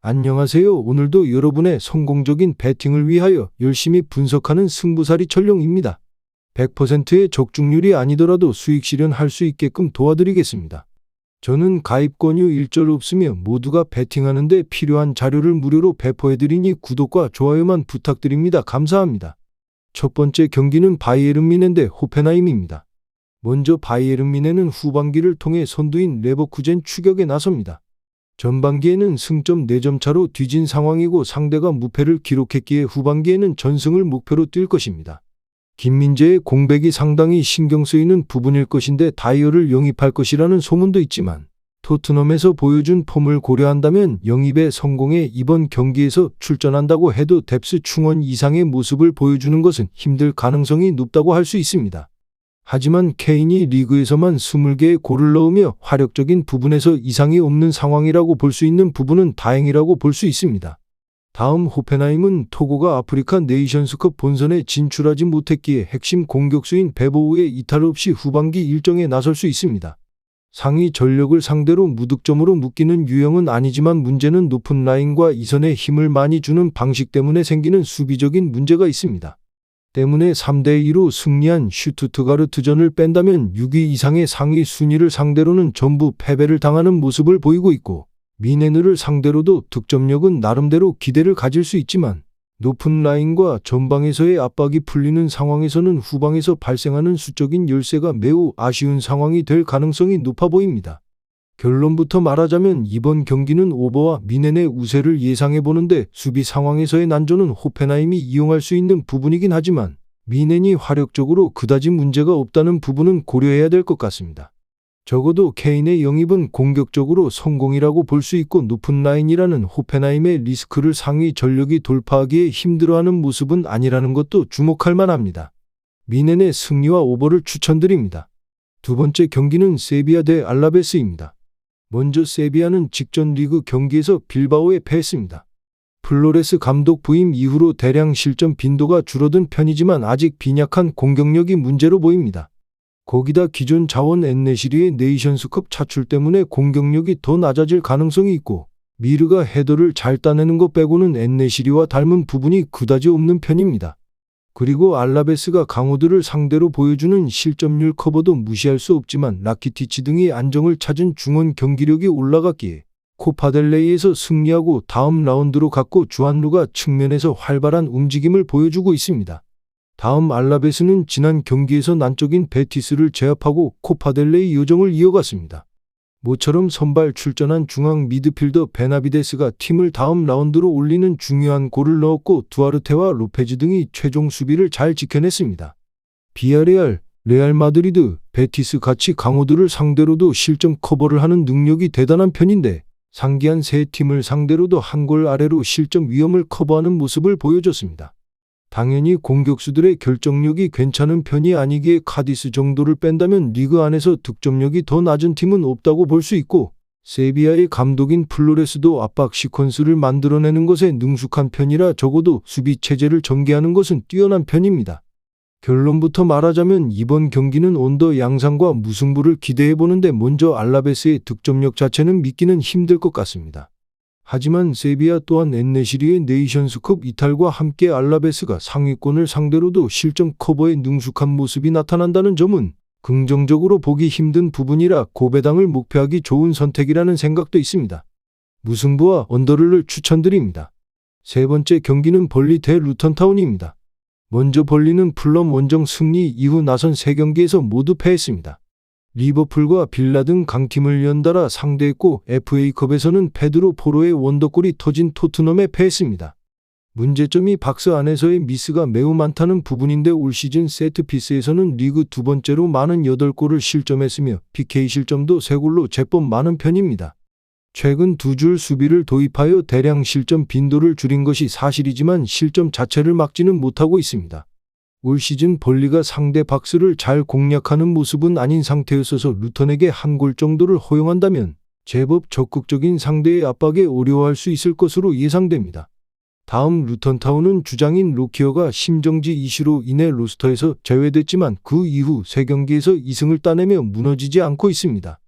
안녕하세요. 오늘도 여러분의 성공적인 배팅을 위하여 열심히 분석하는 승부사리 철룡입니다. 100%의 적중률이 아니더라도 수익 실현할 수 있게끔 도와드리겠습니다. 저는 가입 권유 일절 없으며 모두가 배팅하는 데 필요한 자료를 무료로 배포해드리니 구독과 좋아요만 부탁드립니다. 감사합니다. 첫 번째 경기는 바이에른 뮌헨 대 호펜하임입니다. 먼저 바이에른 뮌헨은 후반기를 통해 선두인 레버쿠젠 추격에 나섭니다. 전반기에는 승점 4점 차로 뒤진 상황이고 상대가 무패를 기록했기에 후반기에는 전승을 목표로 뛸 것입니다. 김민재의 공백이 상당히 신경 쓰이는 부분일 것인데 다이어를 영입할 것이라는 소문도 있지만 토트넘에서 보여준 폼을 고려한다면 영입에 성공해 이번 경기에서 출전한다고 해도 뎁스 충원 이상의 모습을 보여주는 것은 힘들 가능성이 높다고 할 수 있습니다. 하지만 케인이 리그에서만 20개의 골을 넣으며 화력적인 부분에서 이상이 없는 상황이라고 볼 수 있는 부분은 다행이라고 볼 수 있습니다. 다음 호펜하임은 토고가 아프리카 네이션스컵 본선에 진출하지 못했기에 핵심 공격수인 베보우의 이탈 없이 후반기 일정에 나설 수 있습니다. 상위 전력을 상대로 무득점으로 묶이는 유형은 아니지만 문제는 높은 라인과 이선에 힘을 많이 주는 방식 때문에 생기는 수비적인 문제가 있습니다. 때문에 3대2로 승리한 슈투트가르트전을 뺀다면 6위 이상의 상위 순위를 상대로는 전부 패배를 당하는 모습을 보이고 있고 뮌헨을 상대로도 득점력은 나름대로 기대를 가질 수 있지만 높은 라인과 전방에서의 압박이 풀리는 상황에서는 후방에서 발생하는 수적인 열세가 매우 아쉬운 상황이 될 가능성이 높아 보입니다. 결론부터 말하자면 이번 경기는 오버와 뮌헨의 우세를 예상해보는데 수비 상황에서의 난조는 호펜하임이 이용할 수 있는 부분이긴 하지만 뮌헨이 화력적으로 그다지 문제가 없다는 부분은 고려해야 될 것 같습니다. 적어도 케인의 영입은 공격적으로 성공이라고 볼 수 있고 높은 라인이라는 호펜하임의 리스크를 상위 전력이 돌파하기에 힘들어하는 모습은 아니라는 것도 주목할 만합니다. 뮌헨의 승리와 오버를 추천드립니다. 두 번째 경기는 세비야 대 알라베스입니다. 먼저 세비야는 직전 리그 경기에서 빌바오에 패했습니다. 플로레스 감독 부임 이후로 대량 실점 빈도가 줄어든 편이지만 아직 빈약한 공격력이 문제로 보입니다. 거기다 기존 자원 엔네시리의 네이션스컵 차출 때문에 공격력이 더 낮아질 가능성이 있고 미르가 헤더를 잘 따내는 것 빼고는 엔네시리와 닮은 부분이 그다지 없는 편입니다. 그리고 알라베스가 강호들을 상대로 보여주는 실점률 커버도 무시할 수 없지만 라키티치 등이 안정을 찾은 중원 경기력이 올라갔기에 코파델레이에서 승리하고 다음 라운드로 갔고 주안루가 측면에서 활발한 움직임을 보여주고 있습니다. 다음 알라베스는 지난 경기에서 난적인 베티스를 제압하고 코파델레이 요정을 이어갔습니다. 모처럼 선발 출전한 중앙 미드필더 베나비데스가 팀을 다음 라운드로 올리는 중요한 골을 넣었고 두아르테와 로페즈 등이 최종 수비를 잘 지켜냈습니다. 비아레알, 레알 마드리드, 베티스 같이 강호들을 상대로도 실점 커버를 하는 능력이 대단한 편인데 상기한 세 팀을 상대로도 한 골 아래로 실점 위험을 커버하는 모습을 보여줬습니다. 당연히 공격수들의 결정력이 괜찮은 편이 아니기에 카디스 정도를 뺀다면 리그 안에서 득점력이 더 낮은 팀은 없다고 볼 수 있고 세비야의 감독인 플로레스도 압박 시퀀스를 만들어내는 것에 능숙한 편이라 적어도 수비 체제를 전개하는 것은 뛰어난 편입니다. 결론부터 말하자면 이번 경기는 언더 양상과 무승부를 기대해보는데 먼저 알라베스의 득점력 자체는 믿기는 힘들 것 같습니다. 하지만 세비야 또한 엔네시리의 네이션스컵 이탈과 함께 알라베스가 상위권을 상대로도 실점 커버에 능숙한 모습이 나타난다는 점은 긍정적으로 보기 힘든 부분이라 고배당을 목표하기 좋은 선택이라는 생각도 있습니다. 무승부와 언더를 추천드립니다. 세 번째 경기는 벌리 대 루턴타운입니다. 먼저 벌리는 풀럼 원정 승리 이후 나선 3경기에서 모두 패했습니다. 리버풀과 빌라 등 강팀을 연달아 상대했고 FA컵에서는 페드로 포로의 원더골이 터진 토트넘에 패했습니다. 문제점이 박스 안에서의 미스가 매우 많다는 부분인데 올 시즌 세트피스에서는 리그 두 번째로 많은 8골을 실점했으며 PK 실점도 3골로 제법 많은 편입니다. 최근 두 줄 수비를 도입하여 대량 실점 빈도를 줄인 것이 사실이지만 실점 자체를 막지는 못하고 있습니다. 올 시즌 벌리가 상대 박스를 잘 공략하는 모습은 아닌 상태였어서 루턴에게 한 골 정도를 허용한다면 제법 적극적인 상대의 압박에 어려워할 수 있을 것으로 예상됩니다. 다음 루턴타운은 주장인 로키어가 심정지 이슈로 인해 로스터에서 제외됐지만 그 이후 3경기에서 2승을 따내며 무너지지 않고 있습니다.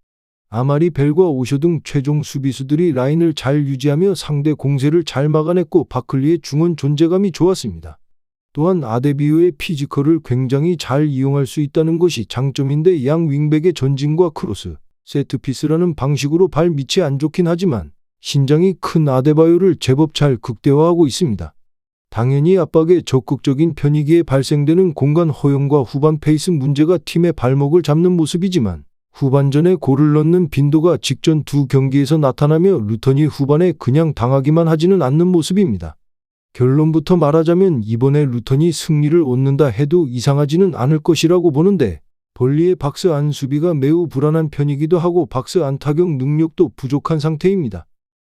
아마리 벨과 오쇼 등 최종 수비수들이 라인을 잘 유지하며 상대 공세를 잘 막아냈고 바클리의 중원 존재감이 좋았습니다. 또한 아데비오의 피지컬을 굉장히 잘 이용할 수 있다는 것이 장점인데 양 윙백의 전진과 크로스, 세트피스라는 방식으로 발 밑이 안 좋긴 하지만 신장이 큰 아데바요를 제법 잘 극대화하고 있습니다. 당연히 압박에 적극적인 편이기에 발생되는 공간 허용과 후반 페이스 문제가 팀의 발목을 잡는 모습이지만 후반전에 골을 넣는 빈도가 직전 두 경기에서 나타나며 루턴이 후반에 그냥 당하기만 하지는 않는 모습입니다. 결론부터 말하자면 이번에 루턴이 승리를 얻는다 해도 이상하지는 않을 것이라고 보는데 벌리의 박스 안 수비가 매우 불안한 편이기도 하고 박스 안 타격 능력도 부족한 상태입니다.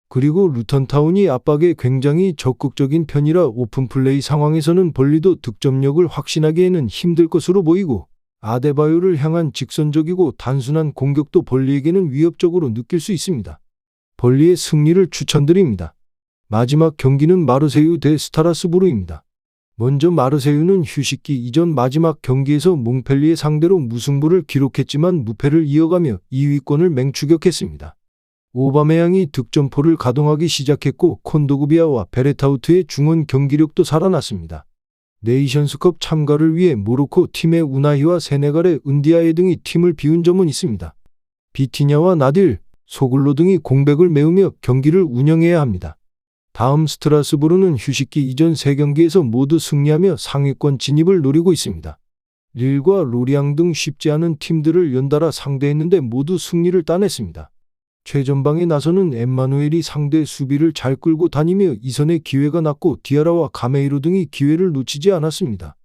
그리고 루턴타운이 압박에 굉장히 적극적인 편이라 오픈플레이 상황에서는 벌리도 득점력을 확신하기에는 힘들 것으로 보이고 아데바요를 향한 직선적이고 단순한 공격도 벌리에게는 위협적으로 느낄 수 있습니다. 벌리의 승리를 추천드립니다. 마지막 경기는 마르세유 대 스타라스부르입니다. 먼저 마르세유는 휴식기 이전 마지막 경기에서 몽펠리에 상대로 무승부를 기록했지만 무패를 이어가며 2위권을 맹추격했습니다. 오바메양이 득점포를 가동하기 시작했고 콘도그비아와 베레타우트의 중원 경기력도 살아났습니다. 네이션스컵 참가를 위해 모로코 팀의 우나히와 세네갈의 은디아에 등이 팀을 비운 점은 있습니다. 비티냐와 나딜, 소글로 등이 공백을 메우며 경기를 운영해야 합니다. 다음 스트라스부르는 휴식기 이전 3경기에서 모두 승리하며 상위권 진입을 노리고 있습니다. 릴과 로리앙 등 쉽지 않은 팀들을 연달아 상대했는데 모두 승리를 따냈습니다. 최전방에 나서는 엠마누엘이 상대 수비를 잘 끌고 다니며 이선의 기회가 났고 디아라와 가메이로 등이 기회를 놓치지 않았습니다.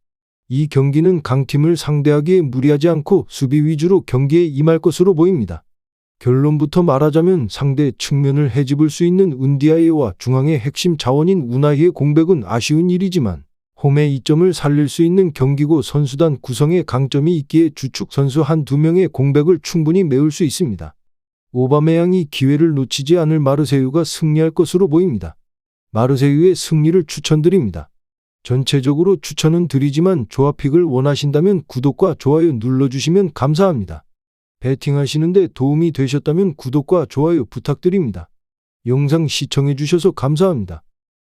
이 경기는 강팀을 상대하기에 무리하지 않고 수비 위주로 경기에 임할 것으로 보입니다. 결론부터 말하자면 상대 측면을 헤집을 수 있는 은디아이와 중앙의 핵심 자원인 우나히의 공백은 아쉬운 일이지만 홈의 이점을 살릴 수 있는 경기고 선수단 구성에 강점이 있기에 주축 선수 한두 명의 공백을 충분히 메울 수 있습니다. 오바메양이 기회를 놓치지 않을 마르세유가 승리할 것으로 보입니다. 마르세유의 승리를 추천드립니다. 전체적으로 추천은 드리지만 조합픽을 원하신다면 구독과 좋아요 눌러주시면 감사합니다. 배팅하시는데 도움이 되셨다면 구독과 좋아요 부탁드립니다. 영상 시청해주셔서 감사합니다.